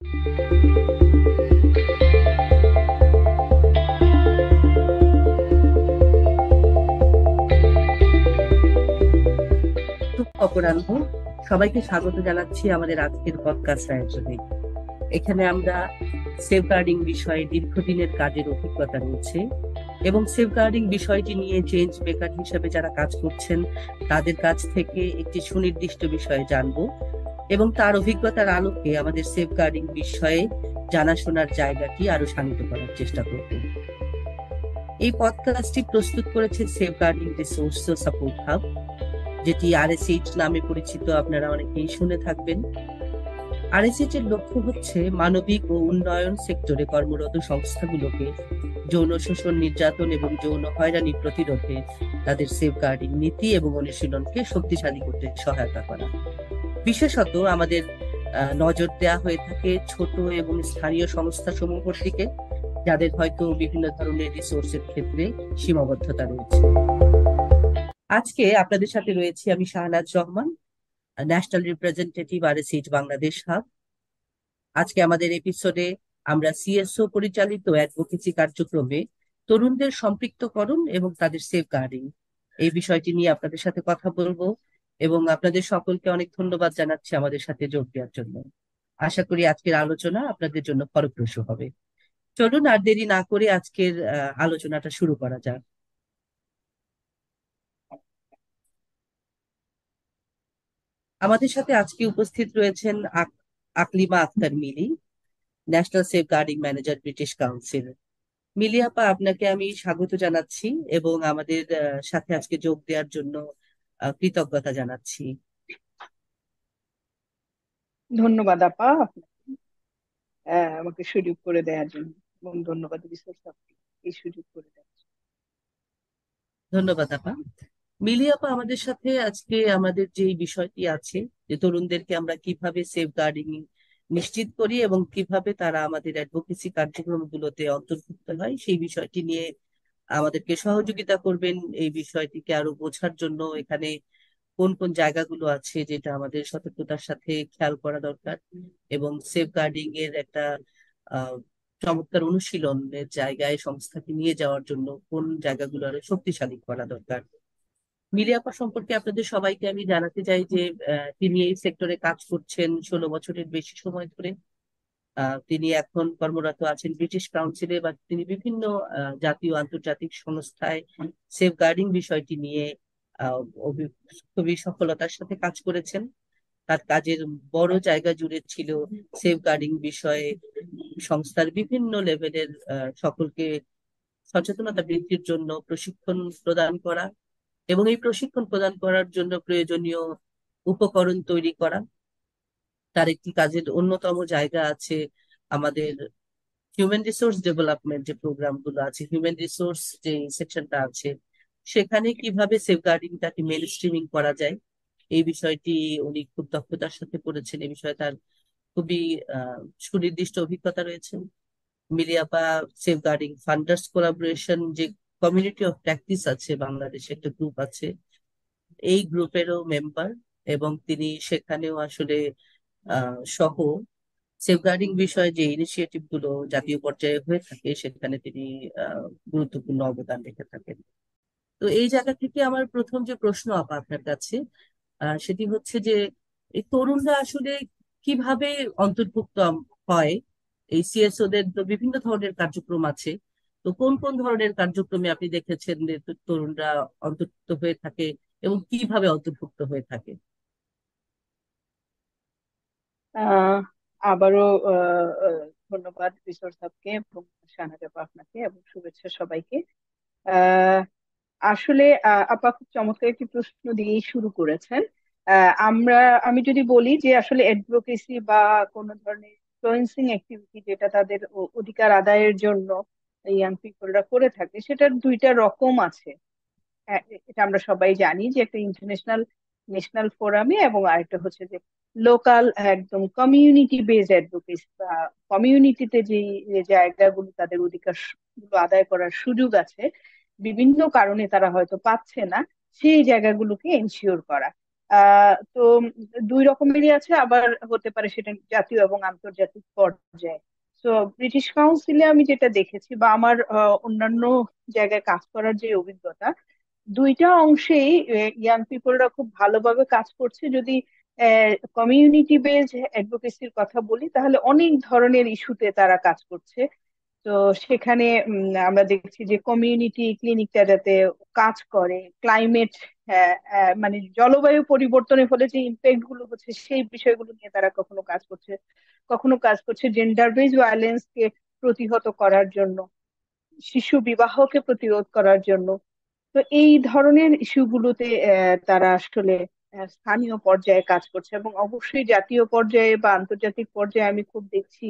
শুভ অপরাহ্ন। সবাইকে স্বাগত জানাচ্ছি আমাদের আজকের পডকাস্ট আয়োজনে। এখানে আমরা সেফগার্ডিং বিষয়ে দীর্ঘদিনের কাজের অভিজ্ঞতা রয়েছে এবং সেফগার্ডিং বিষয়টি নিয়ে চেঞ্জ মেকার হিসেবে যারা কাজ করছেন তাদের কাছ থেকে একটি সুনির্দিষ্ট বিষয়ে জানবো এবং তার অভিজ্ঞতার আলোকে আমাদের সেফগার্ডিং বিষয়ে জানাশোনার জায়গাটি আরো শানিত করার চেষ্টা করব। এই পডকাস্টটি প্রস্তুত করেছে সেফগার্ডিং রিসোর্স সাপোর্ট হাব, যেটি আরএসএইচ নামে পরিচিত। আপনারা অনেকেই শুনে থাকবেন। আরএসএইচ এর লক্ষ্য হচ্ছে মানবিক ও উন্নয়ন সেক্টরে কর্মরত সংস্থাগুলোকে যৌন শোষণ, নির্যাতন এবং যৌন হয়রানি প্রতিরোধে তাদের সেফগার্ডিং নীতি এবং অনুশীলনকে শক্তিশালী করতে সহায়তা করা। বিশেষত আমাদের নজর দেওয়া হয়ে থাকে ছোট এবং স্থানীয় সংস্থা সমূহের দিকে, যাদের হয়তো বিভিন্ন ধরনের রিসোর্সের ক্ষেত্রে সীমাবদ্ধতা রয়েছে। আজকে আপনাদের সাথে রয়েছি আমি Shahnaz Rahman, national representative RSH Bangladesh hub. আজকে আমাদের এপিসোডে আমরা সিএসও পরিচালিত অ্যাডভোকেসি কার্যক্রমে তরুণদের সম্পৃক্তকরণ এবং তাদের সেফগার্ডিং এই বিষয়টি নিয়ে আপনাদের সাথে কথা বলবো এবং আপনাদের সকলকে অনেক ধন্যবাদ জানাচ্ছি আমাদের সাথে যোগ দেওয়ার জন্য। আশা করি আজকের আলোচনা আপনাদের জন্য ফলপ্রসূ হবে। চলুন আর দেরি না করে আজকের আলোচনাটা শুরু করা যাক। আমাদের সাথে আজকে উপস্থিত রয়েছেন Aklima Akter Mili, national safeguarding manager, British Council. Mili আপা, আপনাকে আমি স্বাগত জানাচ্ছি এবং আমাদের সাথে আজকে যোগ দেওয়ার জন্য কৃতজ্ঞতা জানাচ্ছি। ধন্যবাদ আপা আমাকে সুযোগ করে দেওয়ার জন্য, এবং ধন্যবাদ রিসোর্স আপনি এই সুযোগ করে দেওয়ার জন্য। ধন্যবাদ আপা। মিলি আপা, আমাদের সাথে আজকে আমাদের যে বিষয়টি আছে যে তরুণদেরকে আমরা কিভাবে সেফগার্ডিং নিশ্চিত করি এবং কিভাবে তারা আমাদের অ্যাডভোকেসি কার্যক্রমগুলোতে অন্তর্ভুক্ত হয় সেই বিষয়টি নিয়ে আমাদেরকে সহযোগিতা করবেন। এই বিষয়টিকে আরো বোঝার জন্য এখানে কোন কোন জায়গাগুলো আছে যেটা আমাদের সতর্কতার সাথে খেয়াল করা দরকার এবং সেফগার্ডিং এর একটা আহ চমৎকার অনুশীলনের জায়গায় সংস্থাকে নিয়ে যাওয়ার জন্য কোন জায়গাগুলো আরো শক্তিশালী করা দরকার। মিলি আপা সম্পর্কে আপনাদের সবাইকে আমি জানাতে চাই যে তিনি এই সেক্টরে কাজ করছেন 16 বছরের বেশি সময় ধরে। তিনি এখন কর্মরত আছেন ব্রিটিশ কাউন্সিলে, বা তিনি বিভিন্ন জাতীয় আন্তর্জাতিক সংস্থায় সেফগার্ডিং বিষয়টি নিয়ে আহ, অভি- খুবই সফলতার সাথে কাজ করেছেন। তার কাজের বড় জায়গা জুড়ে ছিল সেফগার্ডিং বিষয়ে সংস্থার বিভিন্ন লেভেলের সকলকে সচেতনতা বৃদ্ধির জন্য প্রশিক্ষণ প্রদান করা এবং এই প্রশিক্ষণ প্রদান করার জন্য প্রয়োজনীয় উপকরণ তৈরি করা। তার একটি কাজের অন্যতম জায়গা আছে আমাদের হিউম্যান রিসোর্স ডেভেলপমেন্ট, যে প্রোগ্রাম গুলো আছে, হিউম্যান রিসোর্স যে সেকশনটা আছে, সেখানে কিভাবে সেফগার্ডিংটাকে মেন স্ট্রিমিং করা যায় এই বিষয়টি উনি খুব দক্ষতার সাথে করেছেন। এই বিষয়ে তার খুবই সুনির্দিষ্ট অভিজ্ঞতা রয়েছে। মিলিয়াপা সেফগার্ডিং ফান্ডার্স কোলাবোরেশন যে কমিউনিটি অফ প্র্যাকটিস আছে, বাংলাদেশে একটা গ্রুপ আছে, এই গ্রুপেরও মেম্বার এবং তিনি সেখানেও আসলে সহ সেফগার্ডিং বিষয়ে যে ইনিশিয়েটিভ গুলো জাতীয় পর্যায়ে হয়ে থাকে সেখানে তিনি গুরুত্বপূর্ণ অবদান রেখে থাকেন। তো এই জায়গা থেকে আমার প্রথম যে প্রশ্ন আপা আপনার কাছে, সেটি হচ্ছে যে এই তরুণরা আসলে কিভাবে অন্তর্ভুক্ত হয়। এই সিএসও দের তো বিভিন্ন ধরনের কার্যক্রম আছে, তো কোন কোন ধরনের কার্যক্রমে আপনি দেখেছেন যে তরুণরা অন্তর্ভুক্ত হয়ে থাকে এবং কিভাবে অন্তর্ভুক্ত হয়ে থাকে? আহ আবারও আহ, আহ, ধন্যবাদ রিসোর্স আপকে এবং শাহনাজ আপনাকে, এবং শুভেচ্ছা সবাইকে। আহ আসলে আপা খুব চমৎকার একটি প্রশ্ন দিয়েই শুরু করেছেন। আমি যদি বলি যে আসলে অ্যাডভোকেসি বা কোনো ধরনের ইনফ্লুয়েন্সিং অ্যাক্টিভিটি যেটা তাদের অধিকার আদায়ের জন্য ইয়াং পিপলরা করে থাকে, সেটার দুইটা রকম আছে। এটা আমরা সবাই জানি যে একটা ইন্টারন্যাশনাল ন্যাশনাল ফোরামে, এবং আরেকটা হচ্ছে যে লোকাল একদম কমিউনিটি বেসড অ্যাডভোকেসি, বা কমিউনিটিতে যে যে জায়গাগুলো তাদের অধিকার গুলো আদায় করার সুযোগ আছে, বিভিন্ন কারণে তারা হয়তো পাচ্ছে না, সেই জায়গাগুলোকে এনশিওর করা। তো দুই রকমেরই আছে, আবার হতে পারে সেটা জাতীয় এবং আন্তর্জাতিক পর্যায়ে। তো ব্রিটিশ কাউন্সিলে আমি যেটা দেখেছি বা আমার অন্যান্য জায়গায় কাজ করার যে অভিজ্ঞতা, দুইটা অংশেই ইয়াং পিপলরা খুব ভালোভাবে কাজ করছে। যদি কমিউনিটি বেসড অ্যাডভোকেসির কথা বলি, তাহলে অনেক ধরনের ইস্যুতে তারা কাজ করছে। তো সেখানে আমরা দেখছি যে কমিউনিটি ক্লিনিকটা যাতে কাজ করে, ক্লাইমেট, মানে জলবায়ু পরিবর্তনের ফলে যে ইম্প্যাক্ট গুলো হচ্ছে সেই বিষয়গুলো নিয়ে তারা কখনো কাজ করছে, কখনো কাজ করছে জেন্ডার বেস ভায়োলেন্স কে প্রতিহত করার জন্য, শিশু বিবাহকে প্রতিরোধ করার জন্য। তো এই ধরনের ইস্যুগুলোতে তারা আসলে স্থানীয় পর্যায়ে কাজ করছে, এবং অবশ্যই জাতীয় পর্যায়ে বা আন্তর্জাতিক পর্যায়ে আমি খুব দেখছি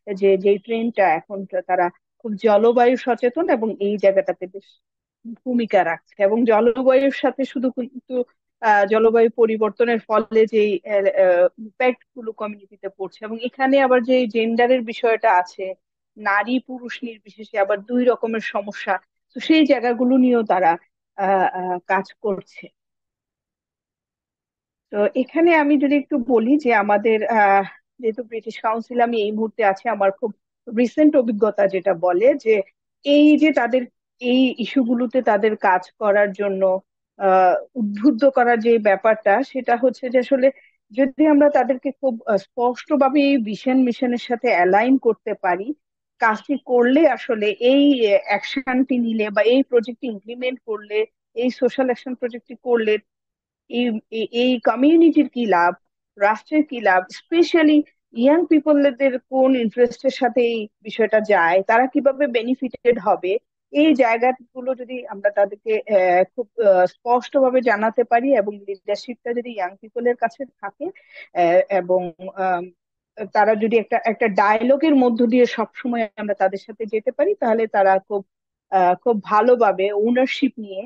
যে যে ট্রেনটা এখন, তারা খুব জলবায়ু সচেতন এবং এই জায়গাটাতে বেশ ভূমিকা রাখছে। এবং জলবায়ুর সাথে শুধু কিন্তু জলবায়ু পরিবর্তনের ফলে যে ইম্প্যাক্ট গুলো কমিউনিটিতে পড়ছে, এবং এখানে আবার যে জেন্ডারের বিষয়টা আছে, নারী পুরুষ নির্বিশেষে আবার দুই রকমের সমস্যা, তো সেই জায়গাগুলো নিয়েও তারা কাজ করছে। তো এখানে আমি যদি একটু বলি যে আমাদের যেহেতু ব্রিটিশ কাউন্সিল আমি এই মুহূর্তে আছি, আমার খুব রিসেন্ট অভিজ্ঞতা যেটা বলে যে এই যে তাদের এই ইস্যুগুলোতে তাদের কাজ করার জন্য উদ্বুদ্ধ করার যে ব্যাপারটা, সেটা হচ্ছে যে আসলে যদি আমরা তাদেরকে খুব স্পষ্টভাবে এই ভিশন মিশনের সাথে অ্যালাইন করতে পারি, কাজটি করলে আসলে এই অ্যাকশনটি নিলে বা এই প্রজেক্টটি ইমপ্লিমেন্ট করলে, এই সোশ্যাল অ্যাকশন প্রজেক্টটি করলে এই এই কমিউনিটির কি লাভ, রাষ্ট্রের কি লাভ, স্পেশালি ইয়াং পিপলদের কোন ইন্টারেস্টের সাথে এই বিষয়টা যায়, তারা কিভাবে বেনিফিটেড হবে, এই জায়গাগুলো যদি আমরা তাদেরকে খুব স্পষ্টভাবে জানাতে পারি এবং লিডারশিপটা যদি ইয়াং পিপলের কাছে থাকে, এবং আম, তারা যদি একটা একটা ডায়লগের মধ্য দিয়ে সবসময় আমরা তাদের সাথে যেতে পারি, তাহলে তারা খুব ভালোভাবে ওনারশিপ নিয়ে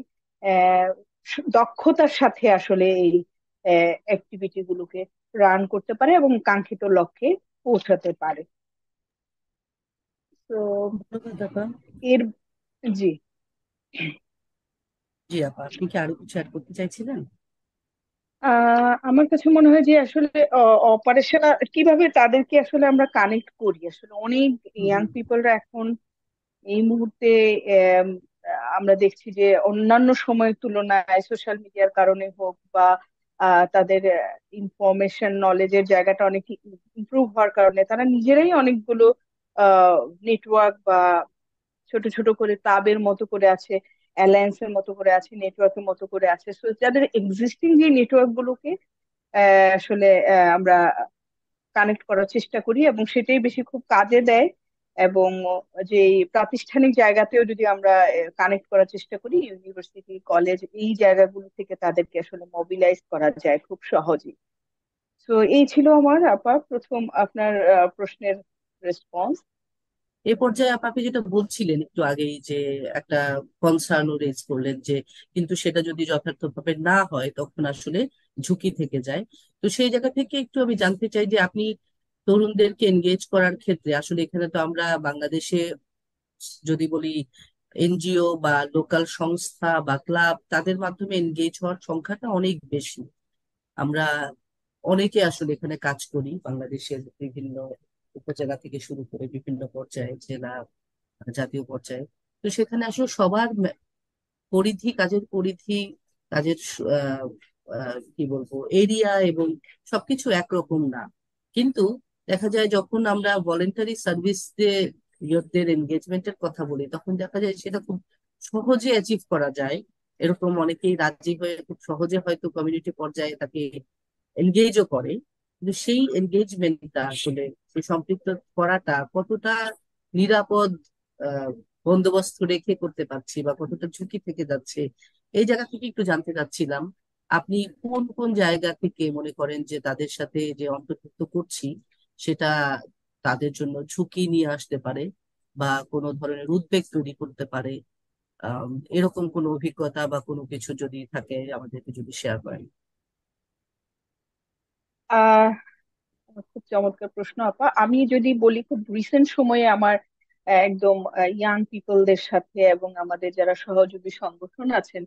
দক্ষতার সাথে আসলে এই অ্যাক্টিভিটি গুলোকে রান করতে পারে এবং কাঙ্ক্ষিত লক্ষ্যে পৌঁছাতে পারে। তো ধন্যবাদ আপা। এর জি, জি আপা, আপনি কি আরো কিছু অ্যাড করতে চাইছিলেন? আমার কাছে মনে হয় যে আসলে অপারেশনাল কিভাবে তাদেরকে আসলে আমরা কানেক্ট করি, আসলে অনেক হুম ইয়াং হুম। পিপলরা এখন এই মুহূর্তে আম, আমরা দেখছি যে অন্যান্য সময়ের তুলনায় সোশ্যাল মিডিয়ার কারণে হোক বা তাদের ইনফরমেশন নলেজের জায়গাটা অনেক ইমপ্রুভ হওয়ার কারণে তারা নিজেরাই অনেকগুলো নেটওয়ার্ক বা ছোট ছোট করে ক্লাবের মতো করে আছে, অ্যালায়েন্সের মতো করে আছে, নেটওয়ার্কের মতো করে আছে। সো যাদের এক্সিস্টিং যে নেটওয়ার্ক গুলোকে আসলে আমরা কানেক্ট করার চেষ্টা করি, এবং সেটাই বেশি খুব কাজে দেয়। এবং যে প্রাতিষ্ঠানিক জায়গাতেও যদি আমরা কানেক্ট করার চেষ্টা করি, ইউনিভার্সিটি কলেজ এই জায়গাগুলো থেকে তাদেরকে আসলে মোবিলাইজ করা যায় খুব সহজেই। তো এই ছিল আমার আপা প্রথম আপনার প্রশ্নের রেসপন্স। এ পর্যায়ে আপনি যেটা বলছিলেন একটু আগেই, যে একটা কনসার্ন রেজ করলেন যে কিন্তু সেটা যদি যথার্থভাবে না হয় তখন আসলে ঝুঁকি থেকে যায়। তো সেই জায়গা থেকে একটু আমি জানতে চাই যে আপনি তরুণদেরকে এনগেজ করার ক্ষেত্রে আসলে এখানে তো আমরা বাংলাদেশে যদি বলি এনজিও বা লোকাল সংস্থা বা ক্লাব তাদের মাধ্যমে এনগেজ হওয়ার সংখ্যাটা অনেক বেশি। আমরা অনেকে আসলে এখানে কাজ করি বাংলাদেশের বিভিন্ন উপজেলা থেকে শুরু করে বিভিন্ন পর্যায়ে, জেলা, জাতীয় পর্যায়ে। তো সেখানে আসলে সবার পরিধি, কাজের পরিধি, কাজের কি বলবো এরিয়া এবং সবকিছু একরকম না। কিন্তু দেখা যায় যখন আমরা ভলেন্টারি সার্ভিস দের এনগেজমেন্টের কথা বলি তখন দেখা যায় সেটা খুব সহজে অ্যাচিভ করা যায়। এরকম অনেকেই রাজি হয়ে খুব সহজে হয়তো কমিউনিটি পর্যায়ে তাকে এনগেজও করে। কিন্তু সেই এনগেজমেন্টটা আসলে সেই সম্পৃক্ত করাটা কতটা নিরাপদ আহ, বন্দোবস্ত রেখে করতে পারছি বা কতটা ঝুঁকি থেকে যাচ্ছে, এই জায়গা থেকে একটু জানতে চাচ্ছিলাম। আপনি কোন কোন জায়গা থেকে মনে করেন যে তাদের সাথে যে অন্তর্ভুক্ত করছি সেটা তাদের জন্য ঝুঁকি নিয়ে আসতে পারে বা কোনো ধরনের উদ্বেগ তৈরি করতে পারে? এরকম কোনো অভিজ্ঞতা বা কোনো কিছু যদি থাকে আমাদেরকে যদি শেয়ার করেন। আহ খুব চমৎকার প্রশ্ন আপা। আমি যদি বলি খুব রিসেন্ট সময়ে আমার একদম ইয়াং পিপলদের সাথে এবং আমাদের যারা সহযোগী সংগঠন আছেন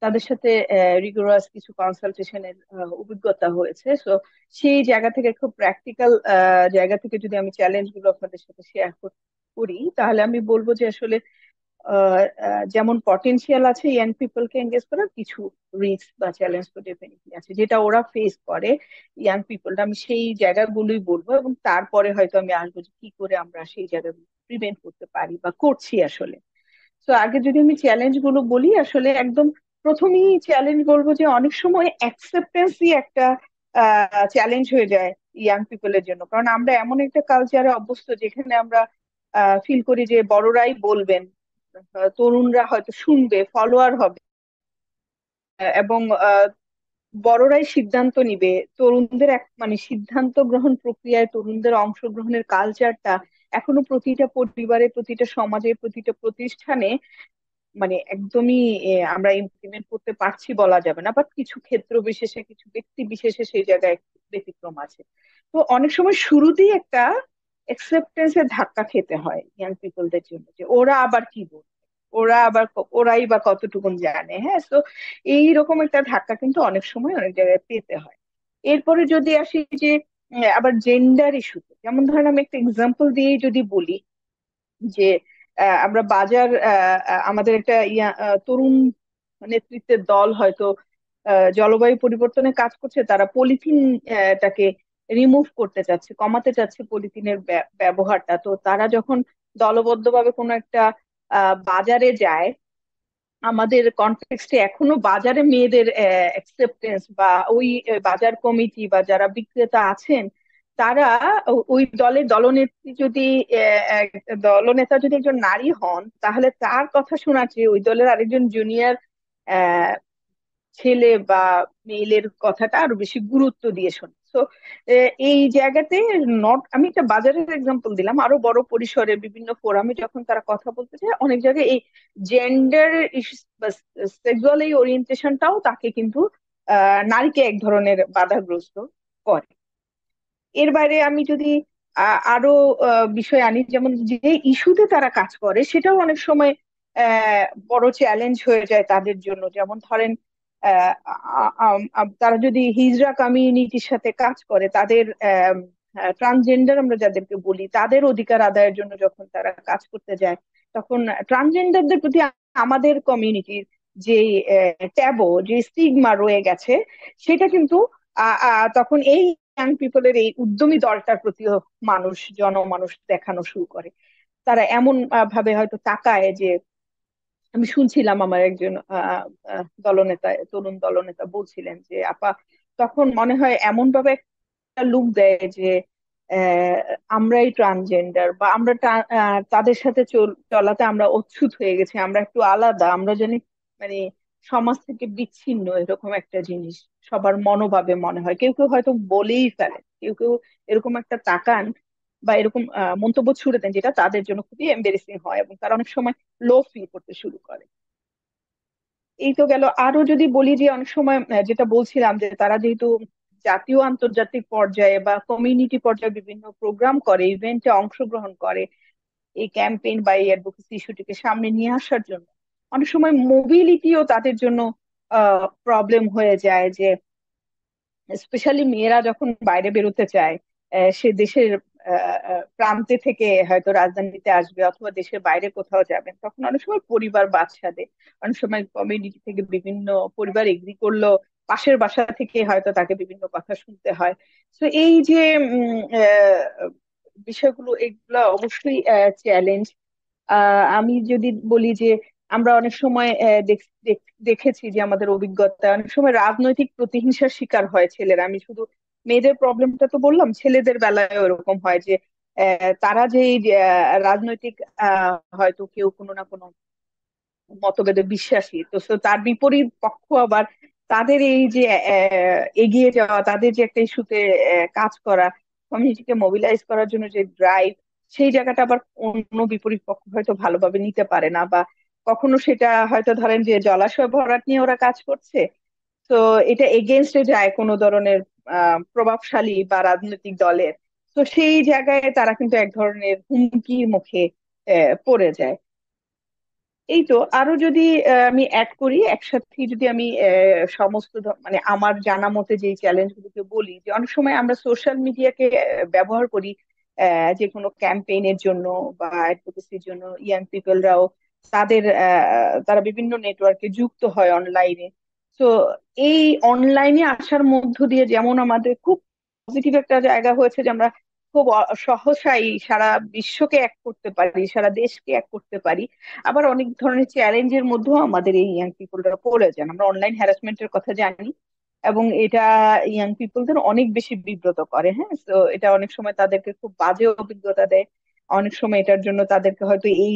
তাদের সাথে রিগোরাস কিছু কনসালটেশনের অভিজ্ঞতা হয়েছে। তো সেই জায়গা থেকে, খুব প্র্যাকটিক্যাল জায়গা থেকে যদি আমি চ্যালেঞ্জ গুলো আপনাদের সাথে শেয়ার করি, তাহলে আমি বলবো যে আসলে যেমন পটেনশিয়াল আছে ইয়াং পিপলকে এঙ্গেজ করার, কিছু রিস্ক বা চ্যালেঞ্জ তো ডেফিনেটলি আছে যেটা ওরা ফেস করে। ইয়াং পিপলটা, আমি সেই জায়গাগুলোই বলবো, এবং তারপরে হয়তো আমি আসবো যে কি করে আমরা সেই জায়গাগুলো প্রিভেন্ট করতে পারি বা করছি আসলে। তো আগে যদি আমি চ্যালেঞ্জ গুলো বলি, আসলে একদম প্রথমেই চ্যালেঞ্জ বলবো যে অনেক সময় অ্যাকসেপ্টেন্সই একটা চ্যালেঞ্জ হয়ে যায় ইয়াং পিপলের জন্য। কারণ আমরা এমন একটা কালচারে অভ্যস্ত যেখানে আমরা ফিল করি যে বড়রাই বলবেন, তরুণরা হয়তো শুনবে, ফলোয়ার হবে, এবং বড়রাই সিদ্ধান্ত নিবে। তরুণদের মানে সিদ্ধান্ত গ্রহণ প্রক্রিয়ায় তরুণদের অংশগ্রহণের কালচারটা এখনো প্রতিটা পরিবারে, প্রতিটা সমাজে, প্রতিটা প্রতিষ্ঠানে মানে একদমই আমরা ইমপ্লিমেন্ট করতে পারছি বলা যাবে না, বাট কিছু ক্ষেত্র বিশেষে, কিছু ব্যক্তি বিশেষে সেই জায়গায় একটু ব্যতিক্রম আছে। তো অনেক সময় শুরুতেই একটা অ্যাকসেপ্টেন্সের ধাক্কা খেতে হয় ইয়াং পিপলদের জন্য, যে ওরা আবার কি বলবে, ওরা আবার ওরাই বা কতটুকুন জানে। হ্যাঁ, তো এইরকম একটা ধাক্কা কিন্তু অনেক সময় অনেক জায়গায় পেতে হয়। এরপরে যদি আসি যে আবার জেন্ডার ইস্যুতে, যেমন ধরেন আমি একটা এক্সাম্পল দিয়ে যদি বলি যে আমরা বাজার, আমাদের একটা তরুণ নেতৃত্বের দল হয়তো জলবায়ু পরিবর্তনে কাজ করছে, তারা পলিথিন টাকে রিমুভ করতে চাচ্ছে, কমাতে চাচ্ছে পলিথিনের ব্যবহারটা। তো তারা যখন দলবদ্ধভাবে কোনো একটা বাজারে যায়, আমাদের কনটেক্সটে এখনো বাজারে মেয়েদের অ্যাকসেপ্টেন্স বা ওই বাজার কমিটি বা যারা বিক্রেতা আছেন, তারা ওই দলের দলনেত্রী যদি দলনেতা যদি একজন নারী হন, তাহলে তার কথা শোনার চেয়ে ওই দলের আরেকজন জুনিয়র ছেলে বা মেয়ের কথাটা আরো বেশি গুরুত্ব দিয়ে শোনে। তো এই জায়গাতে, নট, আমি একটা বাজারের এক্সাম্পল দিলাম, আরো বড় পরিসরে বিভিন্ন ফোরামে যখন তারা কথা বলতে চায়, অনেক জায়গায় এই জেন্ডার বা সেক্সুয়াল এই ওরিয়েন্টেশনটাও তাকে কিন্তু নারীকে এক ধরনের বাধাগ্রস্ত করে। এর বাইরে আমি যদি আরো বিষয় আনি, যেমন যে ইস্যুতে তারা কাজ করে সেটাও অনেক সময় বড় চ্যালেঞ্জ হয়ে যায় তাদের জন্য। যেমন ধরেন তারা যদি হিজড়া কমিউনিটির সাথে কাজ করে, তাদের ট্রান্সজেন্ডার আমরা যাদেরকে বলি, তাদের অধিকার আদায়ের জন্য যখন তারা কাজ করতে যায়, তখন ট্রান্সজেন্ডারদের প্রতি আমাদের কমিউনিটির যে ট্যাবু, যে স্টিগমা রয়ে গেছে, সেটা কিন্তু তখন এই ইয়াং পিপলের এই উদ্যমী দলটার প্রতিও জনমানুষ দেখানো শুরু করে। তারা এমন ভাবে হয়তো তাকায় যে, আমি শুনছিলাম আমার একজন দলনেতা, তরুণ দলনেতা বলছিলেন যে আপা, তখন মনে হয় এমন ভাবে একটা লুক দেয় যে আহ, আমরাই ট্রান্সজেন্ডার, বা আমরা তাদের সাথে চলাতে আমরা অচ্ছুত হয়ে গেছি, আমরা একটু আলাদা, আমরা জানি মানে সমাজ থেকে বিচ্ছিন্ন, এরকম একটা জিনিস সবার মনোভাবে মনে হয়। কেউ কেউ হয়তো বলেই ফেলে, কেউ কেউ এরকম একটা তাকান বা এরকম মন্তব্য ছুড়ে দেন, যেটা তাদের জন্য খুবই এম্বারেসিং হয় এবং তারা অনেক সময় লো ফিল করতে শুরু করে। এই তো গেল। আরো যদি বলি যে অনেক সময় যেটা বলছিলাম যে তারা যেহেতু জাতীয় আন্তর্জাতিক পর্যায়ে বা কমিউনিটি পর্যায়ে বিভিন্ন প্রোগ্রাম করে, ইভেন্টে অংশগ্রহণ করে, এই ক্যাম্পেইন বা এই অ্যাডভোকেসি ইস্যুটিকে সামনে নিয়ে আসার জন্য, অনেক সময় মোবিলিটিও তাদের জন্য প্রবলেম হয়ে যায়। যে স্পেশালি মেয়েরা যখন বাইরে বেরোতে চায়, সে দেশের প্রান্তে থেকে হয়তো রাজধানীতে আসবে অথবা দেশের বাইরে কোথাও যাবেন, তখন অনেক সময় পরিবার বাধা দেয়, অনেক সময় কমিউনিটি থেকে বিভিন্ন পরিবার এগ্রি করলো, পাশের বাসা থেকে হয়তো তাকে বিভিন্ন কথা শুনতে হয়। তো এই যে বিষয়গুলো, এগুলো অবশ্যই চ্যালেঞ্জ। আমি যদি বলি যে আমরা অনেক সময় দেখেছি যে আমাদের অভিজ্ঞতা, অনেক সময় রাজনৈতিক প্রতিহিংসার শিকার হয় ছেলেরা। আমি শুধু মেয়েদের প্রবলেমটা তো বললাম, ছেলেদের বেলায় এরকম হয় যে তারা যে এই যে, রাজনৈতিক হয়তো কেউ কোনো না কোনো মতভেদে বিশ্বাসী, তো so তার বিপরীত পক্ষ আবার তাদের এই যে এগিয়ে যাওয়া, তাদের যে একটা ইস্যুতে কাজ করা, কমিউনিটিকে মোবিলাইজ করার জন্য যে ড্রাইভ, সেই জায়গাটা আবার অন্য বিপরীত পক্ষ হয়তো ভালোভাবে নিতে পারে না, বা কখনো সেটা হয়তো ধরেন যে জলাশয় ভরাট নিয়ে ওরা কাজ করছে, তো এটা এগেনস্টে যায় কোনো ধরনের প্রভাবশালী বা রাজনৈতিক দলের। তো সেই জায়গায় তারা কিন্তু এক ধরনের হুমকির মুখে পড়ে যায়। এই তো আরো যদি আমি অ্যাড করি একসাথে, যদি আমি সমস্ত মানে আমার জানা মতে যে চ্যালেঞ্জ গুলোকে বলি, যে অনেক সময় আমরা সোশ্যাল মিডিয়াকে ব্যবহার করি যে কোনো ক্যাম্পেইনের জন্য বা অ্যাডভোকেসির জন্য। ইয়াং পিপলরাও তারা বিভিন্ন নেটওয়ার্কে যুক্ত হয় অনলাইনে। তো এই অনলাইনে আসার মধ্য দিয়ে যেমন আমাদের খুব পজিটিভ একটা জায়গা হয়েছে যে আমরা খুব সহসাই সারা বিশ্বকে এক করতে পারি, সারা দেশকে এক করতে পারি। আবার অনেক ধরনের চ্যালেঞ্জের মধ্যেও আমাদের এই ইয়াং পিপলরা পড়ে যান। আমরা অনলাইন হ্যারাসমেন্টের কথা জানি, এবং এটা ইয়াং পিপলদের অনেক বেশি বিব্রত করে। হ্যাঁ, তো এটা অনেক সময় তাদেরকে খুব বাজে অভিজ্ঞতা দেয়। অনেক সময় এটার জন্য তাদেরকে হয়তো এই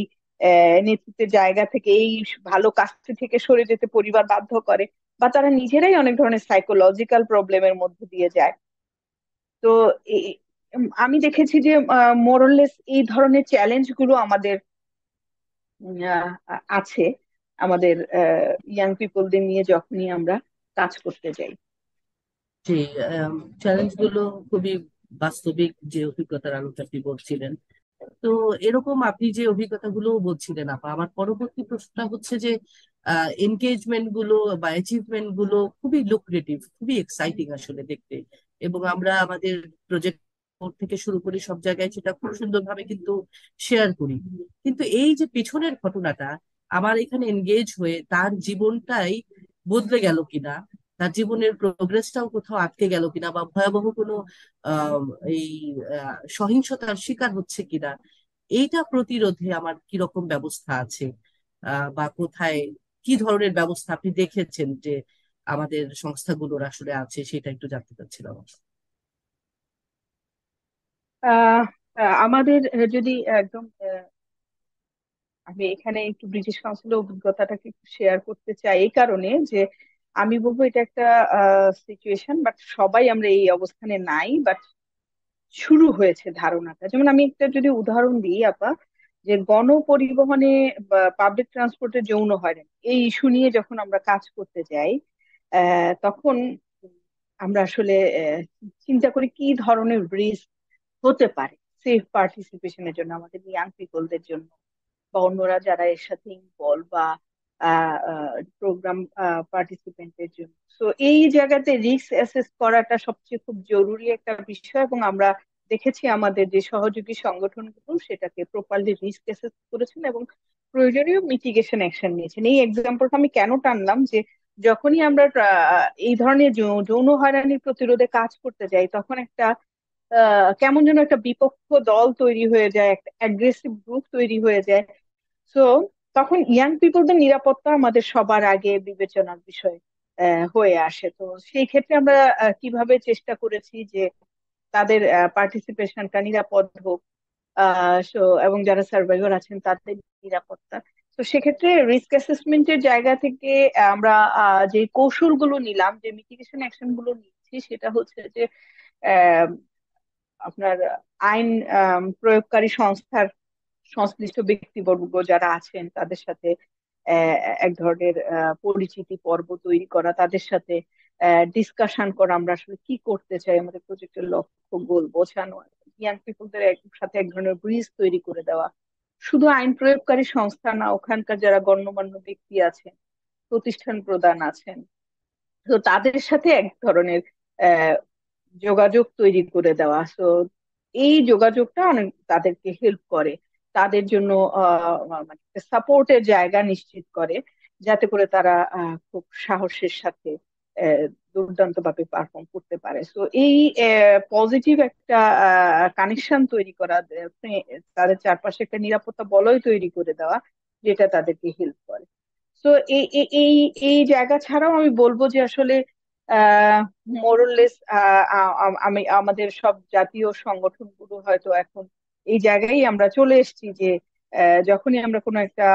নেতৃত্বের জায়গা থেকে, এই ভালো কাজটি থেকে সরে যেতে পরিবার বাধ্য করে, বা তারা নিজেরাই অনেক ধরনের সাইকোলজিক্যাল প্রবলেমের মধ্যে দিয়ে যায়। তো আমি দেখেছি যে মোরলেস এই ধরনের চ্যালেঞ্জ গুলো আমাদের আছে আমাদের ইয়াং পিপলদের নিয়ে যখনই আমরা কাজ করতে যাই। সেই চ্যালেঞ্জ গুলো খুবই বাস্তবিক, যে অভিজ্ঞতার আলোকে আপনি বলছিলেন। তো এরকম আপনি যে অভিজ্ঞতাগুলো বলছিলেন আপা, আমার পরবর্তী প্রশ্নটা হচ্ছে যে এনগেজমেন্ট গুলো বা অ্যাচিভমেন্ট গুলো খুবই লুক্রেটিভ, খুবই এক্সাইটিং আসলে দেখতে। এবং আমরা আমাদের প্রজেক্ট থেকে শুরু করি, সব জায়গায় সেটা খুব সুন্দরভাবে কিন্তু শেয়ার করি। কিন্তু এই যে পিছনের ঘটনাটা, আমার এখানে এনগেজ হয়ে তার জীবনটাই বদলে গেল কিনা, তার জীবনের প্রোগ্রেসটাও কোথাও আটকে গেল কিনা, বা ভয়াবহ কোনো আহ এই সহিংসতার শিকার হচ্ছে কিনা, এইটা প্রতিরোধে আমার কিরকম ব্যবস্থা আছে, বা কোথায় কি ধরনের ব্যবস্থা আপনি দেখেছেন যে আমাদের সংস্থাগুলোর আসলে আছে, সেটা একটু জানতে চাচ্ছিলাম। আহ আমাদের যদি একদম আমি এখানে একটু ব্রিটিশ কাউন্সিলের অভিজ্ঞতাটাকে একটু শেয়ার করতে চাই, এই কারণে যে আমি বলবো এটা একটা সিচুয়েশন, বাট সবাই আমরা এই অবস্থানে নাই, বাট শুরু হয়েছে ধারণাটা। যেমন আমি একটা যদি উদাহরণ দিই আপা, যে গণপরিবহনে বা পাবলিক ট্রান্সপোর্টে যৌন হয়রানি এই ইস্যু নিয়ে যখন আমরা কাজ করতে যাই, তখন আমরা আসলে চিন্তা করি কি ধরনের রিস্ক হতে পারে সেফ পার্টিসিপেশনের জন্য আমাদের ইয়াং পিপলদের জন্য, বা অন্যরা যারা এর সাথে ইনভলভ, বা প্রোগ্রাম পার্টিসিপেন্টের জন্য। তো এই জায়গাতে রিস্ক অ্যাসেস করাটা সবচেয়ে খুব জরুরি একটা বিষয়, এবং আমরা দেখেছি আমাদের যে সহযোগী সংগঠনগুলো সেটাকে প্রপারলি রিস্ক অ্যাসেস করেছেন এবং প্রয়োজনীয় মিটিগেশন অ্যাকশন নিয়েছেন। এই এক্সাম্পলটা আমি কেন টানলাম, যে যখনই আমরা এই ধরনের যৌন হয়রানি প্রতিরোধে কাজ করতে যাই, তখন একটা কেমন যেন একটা বিপক্ষ দল তৈরি হয়ে যায়, একটা অ্যাগ্রেসিভ গ্রুপ তৈরি হয়ে যায়। সো তখন ইয়াং পিপলদের নিরাপত্তা আমাদের সবার আগে বিবেচনার বিষয় হয়ে আসে। তো সেই ক্ষেত্রে আমরা কিভাবে চেষ্টা করেছি যে তাদের পার্টিসিপেশনটা নিরাপদ হোক, এবং যারা সার্ভাইভার আছেন তাদের নিরাপত্তা। তো সেক্ষেত্রে রিস্ক অ্যাসেসমেন্টের জায়গা থেকে আমরা যে কৌশলগুলো নিলাম, যে মিটিগেশন অ্যাকশন গুলো নিচ্ছি, সেটা হচ্ছে যে আপনার আইন প্রয়োগকারী সংস্থার সংশ্লিষ্ট ব্যক্তিবর্গ যারা আছেন তাদের সাথে আহ, এক ধরনের পরিচিতি পর্ব তৈরি করা, তাদের সাথে ডিসকাশন করা আমরা আসলে কি করতে চাই, আমাদের প্রজেক্টের লক্ষ্য গোল বোঝানো, ইয়াং পিপলদের সাথে এক ধরনের ব্রিজ তৈরি করে দেওয়া। শুধু আইন প্রয়োগকারী সংস্থা না, ওখানকার যারা গণ্যমান্য ব্যক্তি আছেন, প্রতিষ্ঠান প্রদান আছেন, তো তাদের সাথে এক ধরনের আহ, যোগাযোগ তৈরি করে দেওয়া। তো এই যোগাযোগটা অনেক তাদেরকে হেল্প করে, তাদের জন্য মানে সাপোর্টের জায়গা নিশ্চিত করে, যাতে করে তারা খুব সাহসের সাথে দুর্দান্ত ভাবে পারফর্ম করতে পারে। তো এই পজিটিভ একটা কানেকশন তৈরি করা, তাদের চারপাশে একটা নিরাপত্তা বলয় তৈরি করে দেওয়া, যেটা তাদেরকে হেল্প করে। তো এই এই এই এই জায়গা ছাড়াও আমি বলবো যে আসলে আহ মোরলেস আমি আমাদের সব জাতীয় সংগঠনগুলো হয়তো এখন এই জায়গায় আমরা চলে এসেছি যে যখনই আমরা কোনো একটা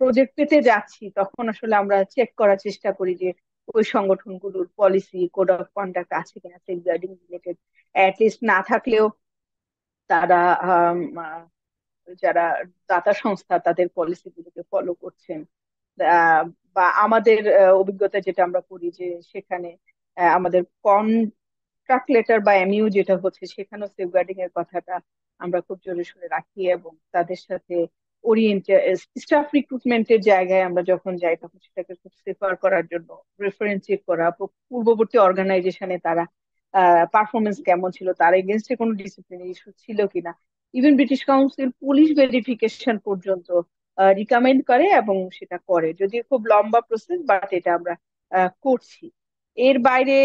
প্রজেক্ট পেতে যাচ্ছি, তখন আসলে আমরা চেক করার চেষ্টা করি যে ওই সংগঠনগুলোর পলিসি কোড অফ কন্ডাক্ট আছে কিনা সেফগার্ডিং রিলেটেড। অ্যাটলিস্ট না থাকলেও তারা যারা দাতা সংস্থা তাদের পলিসি গুলোকে ফলো করছেন। আহ, বা আমাদের অভিজ্ঞতা যেটা আমরা করি যে সেখানে আমাদের কন্ট্রাক্ট লেটার বা এমইউ যেটা হচ্ছে, সেখানেও সেফগার্ডিং এর কথাটা আমরা খুব জোরে সোরে রাখি, এবং তাদের সাথে ওরিয়েন্টে স্টাফ রিক্রুটমেন্টের জায়গায় আমরা যখন যাই তখন সেটাকে খুব সেফার করার জন্য রেফারেন্স চেক করা, পূর্ববর্তী অর্গানাইজেশনে তারা পারফরমেন্স কেমন ছিল, তার এগেনস্টে কোনো ডিসিপ্লিনারি ইস্যু ছিল কিনা, even British council police verification পর্যন্ত রিকমেন্ড করে এবং সেটা করে, যদিও খুব লম্বা প্রসেস, বাট এটা আমরা করছি। এর বাইরে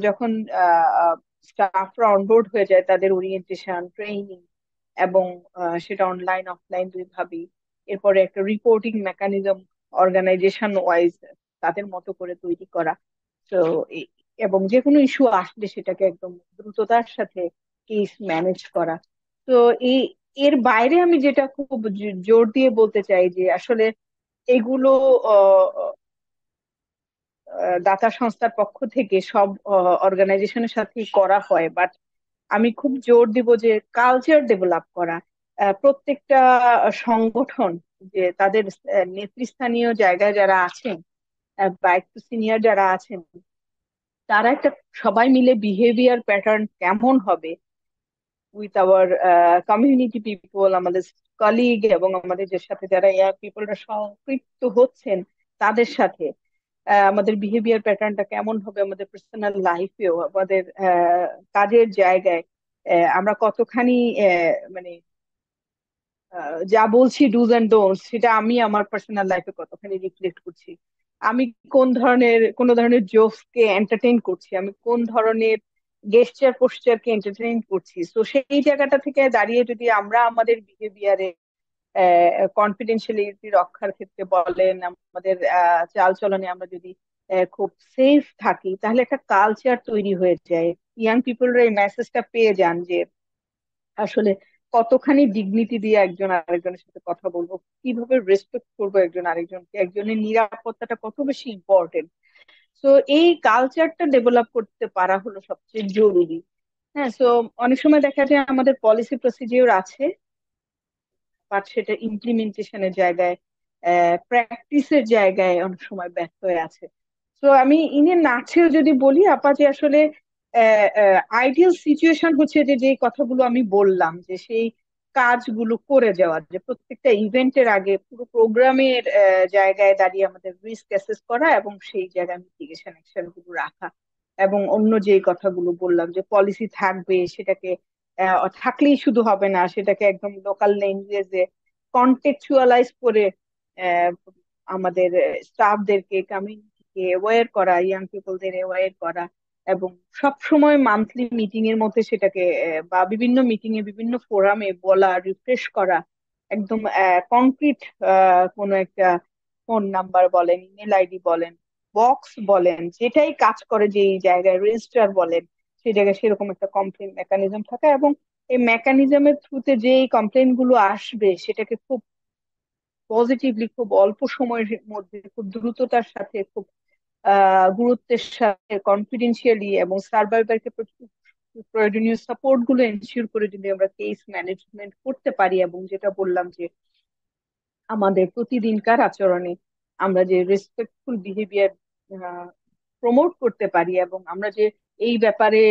যখন স্টাফরা অনবোর্ড হয়ে যায় তাদের ওরিয়েন্টেশন ট্রেনিং এবং সেটা অনলাইন অফলাইন দুই ভাবেই, এরপরে একটা রিপোর্টিং মেকানিজম অর্গানাইজেশন ওয়াইজ তাদের মতো করে তৈরি করা। তো এবং যে কোনো ইস্যু আসলে সেটাকে একদম দ্রুততার সাথে কেস ম্যানেজ করা। তো এই এর বাইরে আমি যেটা খুব জোর দিয়ে বলতে চাই যে আসলে এগুলো দাতা সংস্থার পক্ষ থেকে সব অর্গানাইজেশনের সাথে করা হয়, বাট আমি খুব জোর দিব যে কালচার ডেভেলপ করা। প্রত্যেকটা সংগঠন যে তাদের নেতৃস্থানীয় জায়গায় যারা আছেন বা একটু সিনিয়র যারা আছেন, তারা একটা সবাই মিলে বিহেভিয়ার প্যাটার্ন কেমন হবে উইথ আওয়ার কমিউনিটি পিপল, আমাদের কলিগ এবং আমাদের যে সাথে যারা ইয়ার পিপলরা সম্পৃক্ত হচ্ছেন তাদের সাথে আমাদের বিহেভিয়ার প্যাটার্নটা কেমন হবে, আমাদের পার্সোনাল লাইফেও, আমাদের কাজের জায়গায় আমরা কতখানি মানে যা বলছি ডুজ এন্ড ডোন্টস, সেটা আমি আমার পার্সোনাল লাইফে কতখানি রিফ্লেক্ট করছি, আমি কোন ধরনের জোকস কে এন্টারটেইন করছি, আমি কোন ধরনের গেস্টার পোস্টার কে এন্টারটেইন করছি। তো সেই জায়গাটা থেকে দাঁড়িয়ে যদি আমরা আমাদের বিহেভিয়ারে কনফিডেন্সিয়ালিটি রক্ষার ক্ষেত্রে বলেন, আমাদের চালচলনে আমরা যদি খুব সেফ থাকি, তাহলে একটা কালচার তৈরি হয়ে যায়। ইয়াং পিপলরা এই মেসেজটা পেয়ে যান যে আসলে কতখানি ডিগনিটি দিয়ে একজন আরেকজনের সাথে কথা বলবো, কিভাবে রেসপেক্ট করবো একজন আরেকজনকে, একজনের নিরাপত্তাটা কত বেশি ইম্পর্টেন্ট। তো এই কালচারটা ডেভেলপ করতে পারা হলো সবচেয়ে জরুরি। হ্যাঁ, তো অনেক সময় দেখা যায় আমাদের পলিসি প্রসিডিওর আছে, বাট সেটা ইমপ্লিমেন্টেশনের জায়গায় প্র্যাকটিসের জায়গায় অনেক সময় ব্যর্থ হয়ে আছে। তো আমি ইনি নাচেও যদি বলি আপা যে আসলে আইডিয়াল সিচুয়েশন হচ্ছে যে যে কথাগুলো আমি বললাম, যে সেই কাজগুলো করে যাওয়া, যে প্রত্যেকটা ইভেন্টের আগে পুরো প্রোগ্রামের জায়গায় দাঁড়িয়ে আমাদের রিস্ক অ্যাসেস করা এবং সেই জায়গায় মিটিগেশন অ্যাকশন গুলো রাখা, এবং অন্য যে কথাগুলো বললাম যে পলিসি থাকবে সেটাকে থাকলেই শুধু হবে না, সেটাকে একদম লোকাল ল্যাঙ্গুয়েজে কন্টেক্সচুয়ালাইজ করে আহ, আমাদের স্টাফদেরকে কমিউনিটিকে অ্যাওয়্যার করা, ইয়াং পিপলদের অ্যাওয়্যার করা, এবং সব সময় মান্থলি মিটিং এর মধ্যে সেটাকে বা বিভিন্ন মিটিং এ বিভিন্ন ফোরামে বলা, রিফ্রেশ করা, একদম কংক্রিট কোনো একটা ফোন নাম্বার বলেন, ইমেল আইডি বলেন, বক্স বলেন, যেটাই কাজ করে, যে জায়গায় রেজিস্টার বলেন, সেই জায়গায় সেরকম একটা কমপ্লেন মেকানিজম থাকা, এবং এই মেকানিজমের থ্রুতে যে এই কমপ্লেন গুলো আসবে সেটাকে খুব পজিটিভলি, খুব অল্প সময়ের মধ্যে, খুব দ্রুততার সাথে, খুব গুরুত্বের সাথে, কনফিডেন্সিয়ালি এবং সার্ভাইভারকে প্রয়োজনীয় সাপোর্ট গুলো এনশিওর করে যদি আমরা কেস ম্যানেজমেন্ট করতে পারি, এবং যেটা বললাম যে আমাদের প্রতিদিনকার আচরণে আমরা যে রেসপেক্টফুল বিহেভিয়ার প্রমোট করতে পারি, এবং আমরা যে এই ব্যাপারে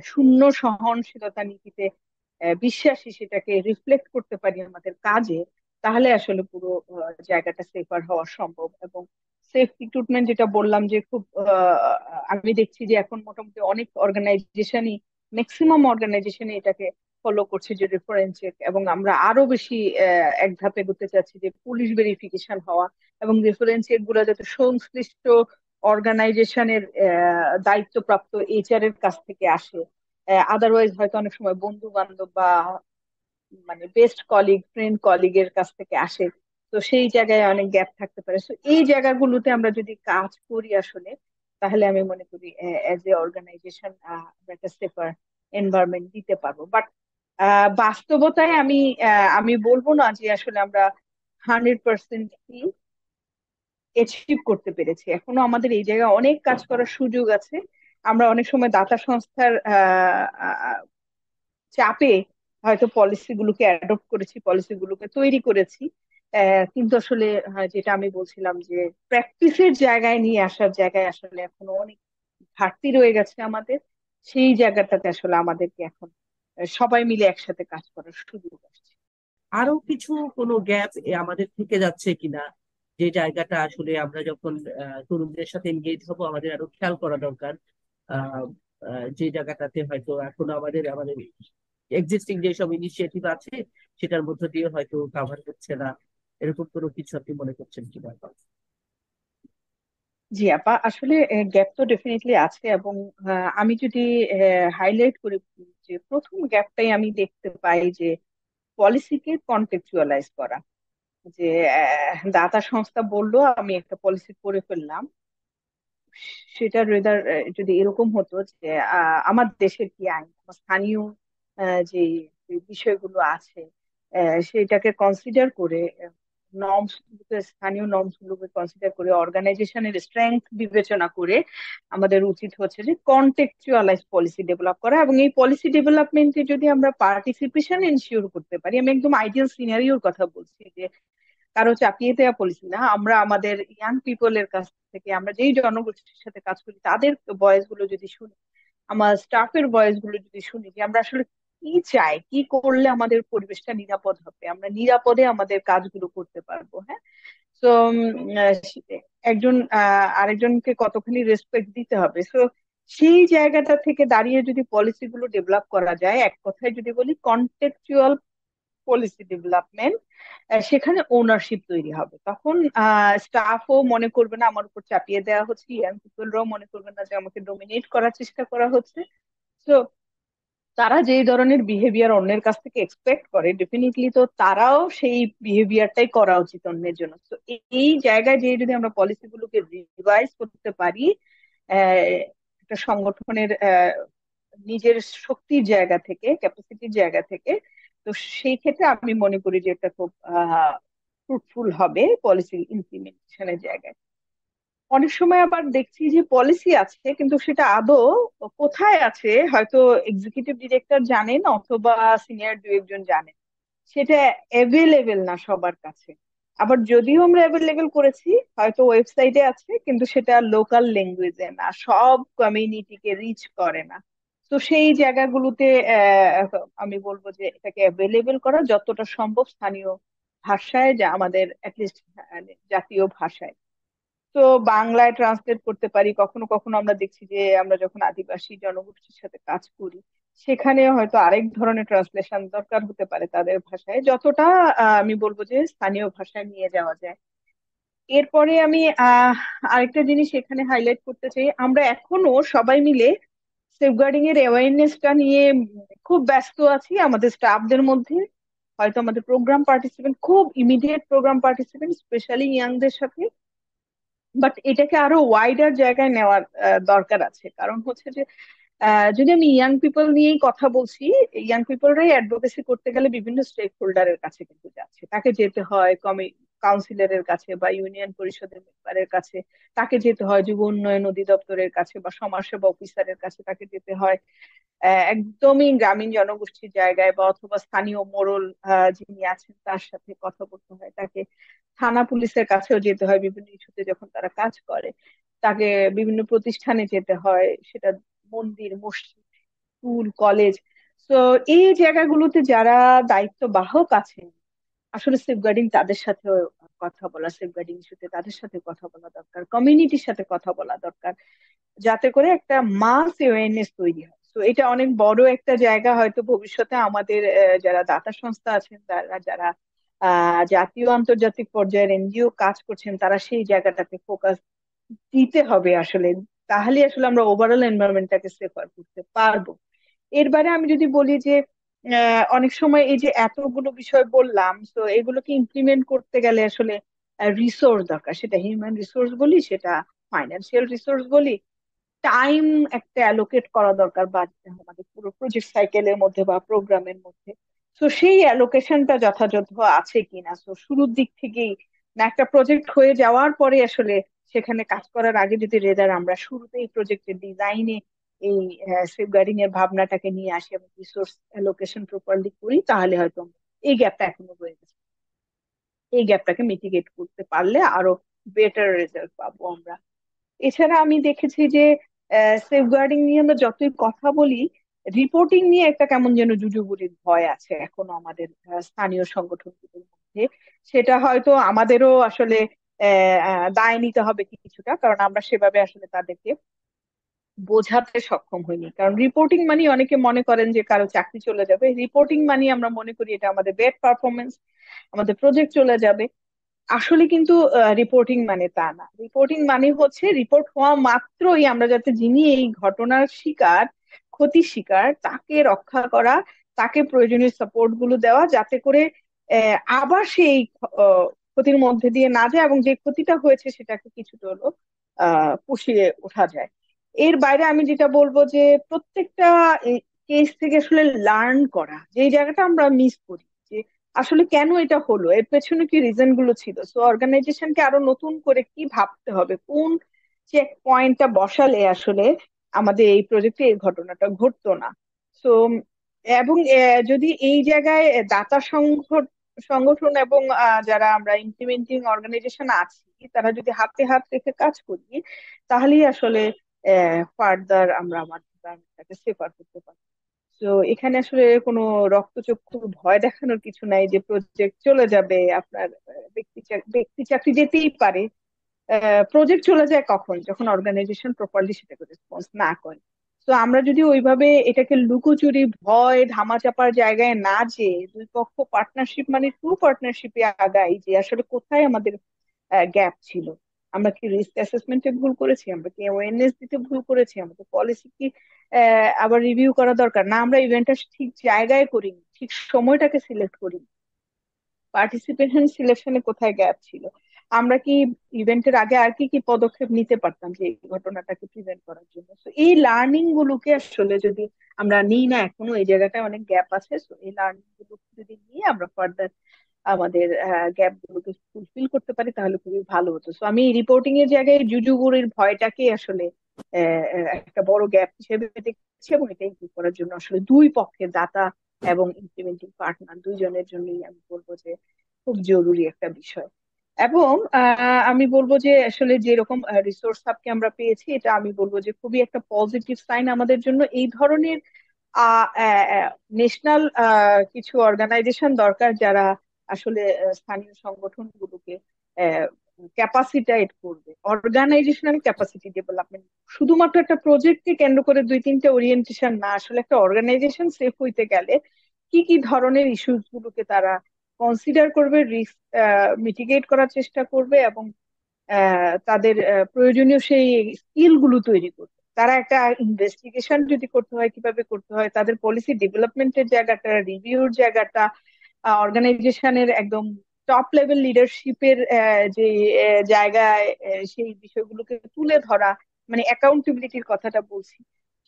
শূন্য সহনশীলতা নীতিতে বিশ্বাসী, সেটাকে রিফ্লেক্ট করতে পারি আমাদের কাজে, তাহলে আসলে পুরো জায়গাটা সেফার হওয়া সম্ভব। এবং সেফ রিক্রুটমেন্ট যেটা বললাম যে খুব আমি দেখছি যে এখন মোটামুটি অনেক অর্গানাইজেশনই, ম্যাক্সিমাম অর্গানাইজেশনে এটাকে ফলো করছে, যে রেফারেন্স চেক, এবং আমরা আরো বেশি এক ধাপে এগোতে চাচ্ছি যে পুলিশ ভেরিফিকেশন হওয়া, এবং রেফারেন্স চেক গুলো যাতে সংশ্লিষ্ট অর্গানাইজেশনের দায়িত্বপ্রাপ্ত এইচআর এর কাছ থেকে আসে, আদারওয়াইজ হয়তো অনেক সময় বন্ধু বান্ধব বা মানে বেস্ট কলিগ, ফ্রেন্ড কলিগের কাছ থেকে আসে। তো সেই জায়গায় অনেক গ্যাপ থাকতে পারে। তো এই জায়গাগুলোতে আমরা যদি কাজ করি আসলে, তাহলে আমি মনে করি অ্যাজ এ অর্গানাইজেশন একটা সেফার এনভায়রনমেন্ট দিতে পারবো। বাট বাস্তবতায় আমি বলবো না যে আসলে আমরা 100% অ্যাচিভ করতে পেরেছি, এখনো আমাদের এই জায়গায় অনেক কাজ করার সুযোগ আছে। আমরা অনেক সময় দাতা সংস্থার চাপে হয়তো পলিসি গুলোকে অ্যাডপ্ট করেছি, পলিসি গুলোকে তৈরি করেছি, কিন্তু আসলে যেটা আমি বলছিলাম যে প্র্যাকটিসের জায়গায় নিয়ে আসার জায়গায় আসলে এখনো অনেক ঘাটতি রয়ে গেছে আমাদের। সেই জায়গাটাতে আসলে আমাদেরকে এখন সবাই মিলে একসাথে কাজ করার সুযোগ আসছে। আরো কিছু কোনো গ্যাপ আমাদের থেকে যাচ্ছে কিনা, যে জায়গাটা আসলে আমরা যখন তরুণদের সাথে এনগেজ হব আমাদের আরো খেয়াল করা দরকার। আহ, যে জায়গাটাতে হয়তো এখনো আমাদের আমাদের এক্সিস্টিং যেসব ইনিশিয়েটিভ আছে সেটার মধ্য দিয়ে হয়তো কাভার হচ্ছে না, এরকম কোনো কিছু আপনি মনে করছেন কিনা? জি আপা, আসলে গ্যাপ তো ডেফিনেটলি আছে, এবং আমি যদি হাইলাইট করি, যে প্রথম গ্যাপটাই আমি দেখতে পাই যে পলিসিকে কন্টেক্সচুয়ালাইজ করা। যে দাতা সংস্থা বললো আমি একটা পলিসি করে ফেললাম, সেটা রেদার যদি এরকম হতো যে আমার দেশের কি আইন, আমার স্থানীয় যে যে বিষয়গুলো আছে সেটাকে কনসিডার করে, নর্মস, স্থানীয় নর্মস গুলোকে কনসিডার করে, অর্গানাইজেশনের স্ট্রেংথ বিবেচনা করে আমাদের উচিত হচ্ছে যে কন্টেক্সচুয়ালাইজ পলিসি ডেভেলপ করা। এবং এই পলিসি ডেভেলপমেন্টে যদি আমরা পার্টিসিপেশন এনশিওর করতে পারি, আমি একদম আইডিয়াল সিনারিওর কথা বলছি, যে কারো চাপিয়ে দেওয়া পলিসি না, আমরা আমাদের ইয়াং পিপলের কাছ থেকে, আমরা যেই জনগোষ্ঠীর সাথে কাজ করি তাদের ভয়েস গুলো যদি শুনি, আমার স্টাফের ভয়েস গুলো যদি শুনি, যে আমরা আসলে কি চাই, কি করলে আমাদের পরিবেশটা নিরাপদ হবে, আমরা নিরাপদে আমাদের কাজগুলো করতে পারবো। হ্যাঁ, তো একজন আরেকজনকে কতখানি রেসপেক্ট দিতে হবে। তো সেই জায়গাটা থেকে দাঁড়িয়ে যদি পলিসি গুলো ডেভেলপ করা যায়, এক কথায় যদি বলি কন্টেক্সচুয়াল পলিসি ডেভেলপমেন্ট, সেখানে ওনারশিপ তৈরি হবে। তখন স্টাফও মনে করবে না আমার উপর চাপিয়ে দেওয়া হচ্ছে, ইয়াং পিপলরাও মনে করবে না যে আমাকে ডোমিনেট করার চেষ্টা করা হচ্ছে। তো তারা যেই ধরনের বিহেভিয়ার অন্যের কাছ থেকে এক্সপেক্ট করে, ডেফিনেটলি তো তারাও সেই বিহেভিয়ারটাই করা উচিত অন্যের জন্য। তো এই জায়গায় যে যদি আমরা পলিসি গুলোকে রিভাইজ করতে পারি, একটা সংগঠনের নিজের শক্তির জায়গা থেকে, ক্যাপাসিটির জায়গা থেকে, তো সেই ক্ষেত্রে আমি মনে করি যে এটা খুব ফ্রুটফুল হবে পলিসি ইমপ্লিমেন্টেশনের জায়গায়। অনেক সময় আবার দেখছি যে পলিসি আছে কিন্তু সেটা আদৌ কোথায় আছে হয়তো এক্সিকিউটিভ ডিরেক্টর জানেন, অথবা সিনিয়র দু একজন জানেন, সেটা অ্যাভেলেবেল না সবার কাছে। আবার যদিও আমরা অ্যাভেলেবেল করেছি, হয়তো ওয়েবসাইটে আছে, কিন্তু সেটা লোকাল ল্যাঙ্গুয়েজে না, সব কমিউনিটিকে রিচ করে না। তো সেই জায়গাগুলোতে আমি বলবো যে এটাকে অ্যাভেলেবেল করা যতটা সম্ভব স্থানীয় ভাষায়, যা আমাদের অ্যাটলিস্ট জাতীয় ভাষায়। তো বাংলায় ট্রান্সলেট করতে পারি। কখনো কখনো আমরা দেখছি যে আমরা যখন আদিবাসী জনগোষ্ঠীর সাথে কাজ করি, সেখানে হয়তো আরেক ধরনের ট্রান্সলেশন দরকার হতে পারে তাদের ভাষায়, যতটা আমি বলবো যে স্থানীয় ভাষায় নিয়ে যাওয়া যায়। এরপরে আমি আরেকটা জিনিস এখানে হাইলাইট করতে চাই, আমরা এখনো সবাই মিলে সেফগার্ডিং এর অ্যাওয়ারনেসটা নিয়ে খুব ব্যস্ত আছি আমাদের স্টাফদের মধ্যে। হয়তো আমাদের প্রোগ্রাম পার্টিসিপেন্ট, খুব ইমিডিয়েট প্রোগ্রাম পার্টিসিপেন্ট, স্পেশালি ইয়াংদের সাথে, বাট এটাকে আরো ওয়াইডার জায়গায় নেওয়ার দরকার আছে। কারণ হচ্ছে যে যদি আমি ইয়াং পিপল নিয়েই কথা বলছি, ইয়াং পিপলরাই অ্যাডভোকেসি করতে গেলে বিভিন্ন স্টেক হোল্ডারের কাছে কিন্তু যাচ্ছে, তাকে যেতে হয় কাউন্সিলরের কাছে বা ইউনিয়ন পরিষদের মেম্বারের কাছে, তাকে যেতে হয় যুব উন্নয়ন অধিদপ্তরের কাছে বা সমাজসেবা অফিসারের কাছে, তাকে যেতে হয় একদমই গ্রামীণ জনগোষ্ঠীর জায়গায়, বা অথবা স্থানীয় মোড়ল যিনি আছেন তার সাথে কথা বলতে হয়, তাকে থানা পুলিশের কাছেও যেতে হয় বিভিন্ন ইস্যুতে যখন তারা কাজ করে, তাকে বিভিন্ন প্রতিষ্ঠানে যেতে হয়, সেটা মন্দির, মসজিদ, স্কুল, কলেজ। তো এই জায়গাগুলোতে যারা দায়িত্ব বাহক আছেন, আসলে সেফগার্ডিং তাদের সাথে কথা বলা, সেফগার্ডিং ইস্যুতে তাদের সাথে কথা বলা দরকার, কমিউনিটির সাথে কথা বলা দরকার, যাতে করে একটা মাস অ্যাওয়ারনেস তৈরি হয়। তো এটা অনেক বড় একটা জায়গা, হয়তো ভবিষ্যতে আমাদের যারা দাতা সংস্থা আছেন, তারা যারা জাতীয় আন্তর্জাতিক পর্যায়ের এনজিও কাজ করছেন, তারা সেই জায়গাটাতে ফোকাস দিতে হবে আসলে। তাহলে আসলে আমরা ওভারঅল এনভায়রনমেন্টটাকে সেফার করতে পারবো। এর বাইরে আমি যদি বলি যে অনেক সময় এই যে এতগুলো বিষয় বললাম, তো এগুলোকে ইমপ্লিমেন্ট করতে গেলে আসলে রিসোর্স দরকার, সেটা হিউম্যান রিসোর্স বলি, সেটা ফাইন্যান্সিয়াল রিসোর্স বলি, টাইম একটা অ্যালোকেট করা দরকার বা আমাদের পুরো প্রজেক্ট সাইকেলের মধ্যে বা প্রোগ্রামের মধ্যে। তো সেই অ্যালোকেশনটা যথাযথ আছে কিনা, তো শুরুর দিক থেকেই না, একটা প্রজেক্ট হয়ে যাওয়ার পরে আসলে সেখানে কাজ করার আগে যদি রেদার আমরা শুরুতেই প্রজেক্টের ডিজাইনে এই সেফগার্ডিং এর ভাবনাটাকে নিয়ে আসি এবং রিসোর্স অ্যালোকেশন প্রপারলি করি, তাহলে হয়তো এই গ্যাপটা এখনো রয়ে গেছে, এই গ্যাপটাকে মিটিগেট করতে পারলে আরো বেটার রেজাল্ট পাবো আমরা। এছাড়া আমি দেখেছি যে সেফগার্ডিং নিয়ে আমরা যতই কথা বলি, রিপোর্টিং নিয়ে একটা কেমন যেন জুজুগুড়ির ভয় আছে এখনো আমাদের স্থানীয় সংগঠনগুলোর মধ্যে। সেটা হয়তো আমাদেরও আসলে দায় নিতে হবে কিছুটা, কারণ আমরা সেভাবে আসলে তাদেরকে বোঝাতে সক্ষম হইনি। কারণ রিপোর্টিং মানে অনেকে মনে করেন যে কারো চাকরি চলে যাবে, রিপোর্টিং মানে আমরা মনে করি এটা আমাদের বেড পারফরমেন্স, আমাদের প্রজেক্ট চলে যাবে। আসলে কিন্তু রিপোর্টিং মানে তা না। রিপোর্টিং মানে হচ্ছে রিপোর্ট হওয়া মাত্রই আমরা যাতে, যিনি এই ঘটনার শিকার, ক্ষতির শিকার, তাকে রক্ষা করা, তাকে প্রয়োজনীয় সাপোর্ট গুলো দেওয়া, যাতে করে আবার সেই ক্ষতির মধ্যে দিয়ে না যায়, এবং যে ক্ষতিটা হয়েছে সেটাকে কিছুটা হলো পুষিয়ে ওঠা যায়। এর বাইরে আমি যেটা বলবো যে প্রত্যেকটা কেস থেকে আসলে লার্ন করা, যে জায়গাটা আমরা মিস করি, যে আসলে কেন এটা হলো, এর পেছনে কি রিজন গুলো ছিল। সো অর্গানাইজেশনকে আরো নতুন করে কি ভাবতে হবে, কোন চেক পয়েন্টটা বসালে আসলে আমাদের এই প্রজেক্টে এই ঘটনাটা ঘটতো না। সো এবং যদি এই জায়গায় দাতা সংগঠন এবং যারা আমরা ইমপ্লিমেন্টিং অর্গানাইজেশন আছি, তারা যদি হাতে হাত রেখে কাজ করি, তাহলেই আসলে ফার্দার আমরা আমাদের environment-টাকে সেফার করতে পারি। তো এখানে আসলে কোনো রক্তচক্ষু ভয় দেখানোর কিছু নাই যে প্রজেক্ট চলে যাবে আপনার। ব্যক্তি চাকরি যেতেই পারে। প্রজেক্ট চলে যায় কখন, যখন অর্গানাইজেশন প্রপারলি সেটাকে রেসপন্স না করে। তো আমরা যদি ওইভাবে এটাকে লুকোচুরি, ভয়, ধামাচাপার জায়গায় না যেয়ে দুই পক্ষ পার্টনারশিপ মানে ট্রু পার্টনারশিপে আগাই, যে আসলে কোথায় আমাদের গ্যাপ ছিল, আমরা কি রিস্ক অ্যাসেসমেন্টে ভুল করেছি, আমরা কি অ্যাওয়ারনেস দিতে ভুল করেছি, আমাদের পলিসি কি আবার রিভিউ করা দরকার, না আমরা ইভেন্টটা ঠিক জায়গায় করিনি, ঠিক সময়টাকে সিলেক্ট করিনি, পার্টিসিপেশন সিলেকশনে কোথায় গ্যাপ ছিল, আমরা কি ইভেন্টের আগে আর কি কি পদক্ষেপ নিতে পারতাম যে এই ঘটনাটাকে প্রিভেন্ট করার জন্য। তো এই লার্নিং গুলোকে আসলে যদি আমরা নিই না, এখনো এই জায়গাটায় অনেক গ্যাপ আছে। তো এই লার্নিং গুলো যদি নিয়ে আমরা ফার্দার আমাদের গ্যাপ গুলোকে ফুলফিল করতে পারি, তাহলে খুবই ভালো হতো। তো আমি রিপোর্টিং এর জায়গায় জুজুগুড়ির ভয়টাকে আসলে একটা বড় গ্যাপ হিসেবে দেখছি, এবং এটা ইমপ্রুভ করার জন্য আসলে দুই পক্ষের, দাতা এবং ইমপ্লিমেন্টিং পার্টনার, দুইজনের জন্যই আমি বলবো যে খুব জরুরি একটা বিষয়। এবং আমি বলবো যে আসলে যেরকম রিসোর্স হাবকে আমরা পেয়েছি, এটা আমি বলবো যে খুবই একটা পজিটিভ সাইন আমাদের জন্য। এই ধরনের ন্যাশনাল কিছু অর্গানাইজেশন দরকার, যারা আসলে স্থানীয় সংগঠনগুলোকে ক্যাপাসিটাইট করবে, অর্গানাইজেশনাল ক্যাপাসিটি ডেভেলপমেন্ট। শুধুমাত্র একটা প্রজেক্টকে কেন্দ্র করে দুই তিনটা ওরিয়েন্টেশন না, আসলে একটা অর্গানাইজেশন সেফ হইতে গেলে কি কি ধরনের ইস্যুস গুলোকে তারা কনসিডার করবে, রিস্ক মিটিগেট করার চেষ্টা করবে, এবং তাদের প্রয়োজনীয় সেই স্কিল গুলো তৈরি করবে। তারা একটা ইনভেস্টিগেশন যদি করতে হয়, কিভাবে করতে হয়, তাদের পলিসি ডেভেলপমেন্টের জায়গাটা, রিভিউর জায়গাটা, অর্গানাইজেশনের একদম টপ লেভেল লিডারশিপের যে জায়গায় সেই বিষয়গুলোকে তুলে ধরা, মানে অ্যাকাউন্টেবিলিটির কথাটা বলছি।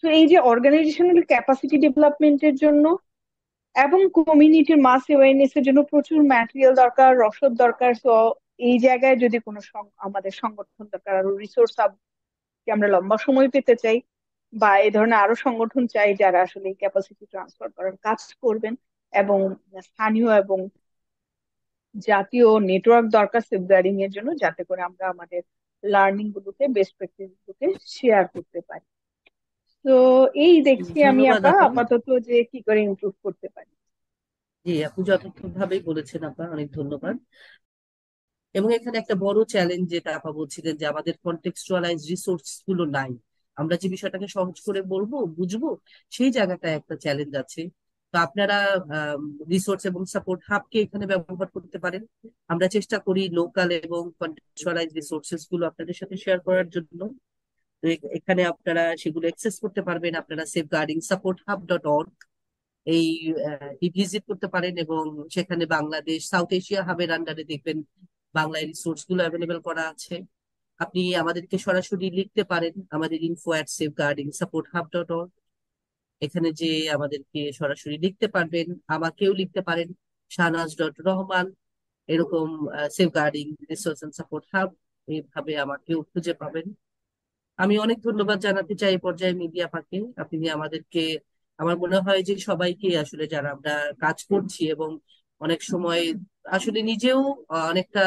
তো এই যে অর্গানাইজেশনাল ক্যাপাসিটি ডেভেলপমেন্টের জন্য এবং কমিউনিটির মাস অ্যাওয়ারনেস এর জন্য প্রচুর ম্যাটেরিয়াল দরকার, রসদ দরকার। তো এই জায়গায় যদি কোনো আমাদের সংগঠন দরকার, আরো রিসোর্স কে আমরা লম্বা সময় পেতে চাই, বা এই ধরনের আরো সংগঠন চাই যারা আসলে এই ক্যাপাসিটি ট্রান্সফার করার কাজ করবেন, এবং স্থানীয় এবং জাতীয় নেটওয়ার্ক দরকার সেফগার্ডিং এর জন্য, যাতে করে আমরা আমাদের লার্নিং গুলোকে, বেস্ট প্র্যাকটিস গুলোকে শেয়ার করতে পারি। তো এই দেখছি আমি ধন্যবাদ আপা আপা। আপাতত যে কি করে ইমপ্রুভ করতে পারি। জি, আপনি যথার্থ ভাবেই বলেছেন আপা, অনেক ধন্যবাদ। এবং এখানে একটা বড় চ্যালেঞ্জ যেটা আপা বলছিলেন, যে আমাদের কন্টেক্সচুয়ালাইজ রিসোর্স গুলো নাই। আমরা যে বিষয়টাকে সহজ করে বলবো, বুঝবো, সেই জায়গাটা একটা চ্যালেঞ্জ আছে। তো আপনারা রিসোর্স এবং সাপোর্ট হাবকে এখানে ব্যবহার করতে পারেন। আমরা চেষ্টা করি লোকাল এবং কন্টেক্সচুয়ালাইজ রিসোর্সেস গুলো আপনাদের সাথে শেয়ার করার জন্য। তো এখানে আপনারা সেগুলো অ্যাক্সেস করতে পারবেন। আপনারা safeguardingSupportHub.org এই ভিজিট করতে পারেন, এবং সেখানে বাংলাদেশ সাউথ এশিয়া হাবের আন্ডারে দেখবেন বাংলায় রিসোর্স গুলো অ্যাভেলেবেল করা আছে। আপনি আমাদেরকে সরাসরি লিখতে পারেন আমাদের info@safeguardingSupportHub.org, এখানে যে আমাদেরকে সরাসরি লিখতে পারবেন। আমাকেও লিখতে পারেন শাহনাজ.রহমান, এরকম safeguarding resource and support hub, এইভাবে আমাকেও খুঁজে পাবেন। আমি অনেক ধন্যবাদ জানাতে চাই এই পর্যায়ে মিডিয়া পাকে। আপনি আমাদেরকে, আমার মনে হয় যে সবাইকে আসলে যারা আমরা কাজ করছি, এবং অনেক সময় আসলে নিজেও অনেকটা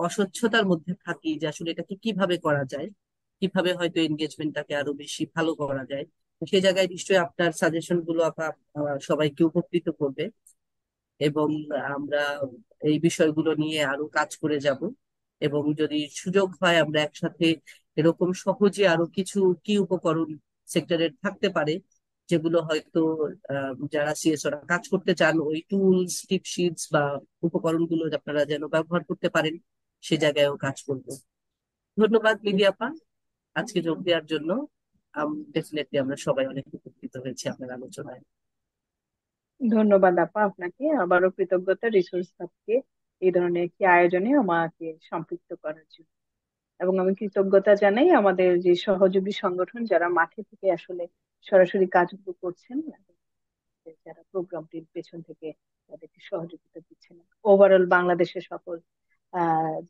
অস্বচ্ছতার মধ্যে থাকি, যে আসলে এটাকে কিভাবে করা যায়, কিভাবে হয়তো এনগেজমেন্টটাকে আরো বেশি ভালো করা যায়। সে জায়গায় নিশ্চয়ই আপনার সাজেশন গুলো আপা সবাইকে উপকৃত করবে, এবং আমরা এই বিষয়গুলো নিয়ে আরো কাজ করে যাব। এবং যদি সুযোগ হয় আমরা একসাথে এরকম সহজে আরো কিছু কি উপকরণ সেক্টরের থাকতে পারে, যেগুলো হয়তো যারা সিএসওরা কাজ করতে চান ওই টুলস টিপ শিটস বা উপকরণগুলো আপনারা যেন ব্যবহার করতে পারেন, সে জায়গায়ও কাজ করব। ধন্যবাদ মিলি আপা আজকে যোগ দেওয়ার জন্য। ডেফিনেটলি আমরা সবাই অনেক উপকৃত হয়েছি আপনার আলোচনায়। ধন্যবাদ আপা, আপনাকে আবারও কৃতজ্ঞতা রিসোর্স হাবকে এই ধরনের একটি আয়োজনে আমাকে সম্পৃক্ত করার জন্য। এবং আমি কৃতজ্ঞতা জানাই আমাদের যে সহযোগী সংগঠন যারা মাঠে থেকে আসলে সরাসরি কাজগুলো করছেন, এবং যারা প্রোগ্রামটির পেছন থেকে তাদেরকে সহযোগিতা দিচ্ছেন। ওভারঅল বাংলাদেশের সকল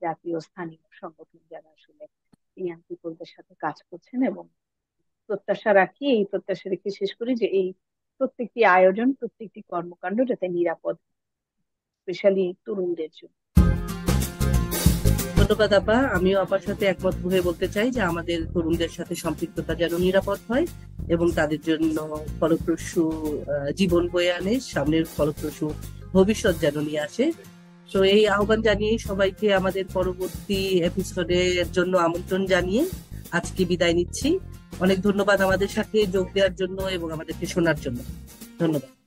জাতীয় স্থানীয় সংগঠন যারা আসলে ইয়াং পিপলদের সাথে কাজ করছেন, এবং এই প্রত্যাশা রেখে শেষ করি যে এই প্রত্যেকটি আয়োজন, প্রত্যেকটি কর্মকাণ্ড যাতে নিরাপদ, স্পেশালি তরুণদের জন্য। ধন্যবাদ আপা, আমিও আপার সাথে একমত হয়ে বলতে চাই যে আমাদের তরুণদের সাথে সম্পৃক্ততা যেন নিরাপদ হয় এবং তাদের জন্য ফলপ্রসূ জীবন বয়ে আনে, সামনের ফলপ্রসূ ভবিষ্যৎ যেন নিয়ে আসে। তো এই আহ্বান জানিয়ে সবাইকে আমাদের পরবর্তী এপিসোডের জন্য আমন্ত্রণ জানিয়ে আজকে বিদায় নিচ্ছি। অনেক ধন্যবাদ আমাদের সাথে যোগ দেওয়ার জন্য এবং আমাদেরকে শোনার জন্য। ধন্যবাদ।